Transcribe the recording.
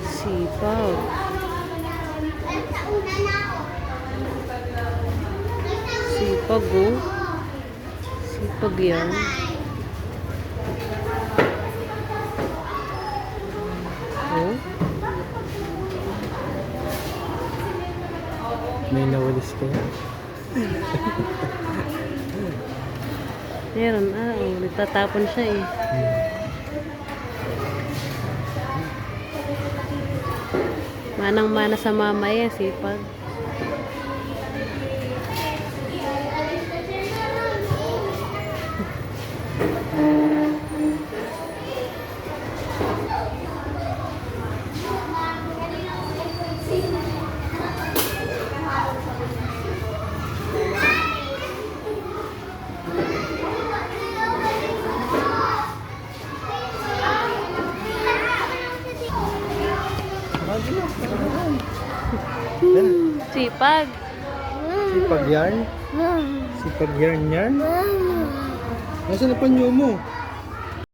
Sipag. Sipag, oh. Sipag yan. Oh. May nawalis kaya. Meron, oh. Nagtatapon siya eh. Manang-mana sa mama eh, sipag. Sipag. Sipag yarn? Sipag yarn yarn? Nasaan na panyo mo?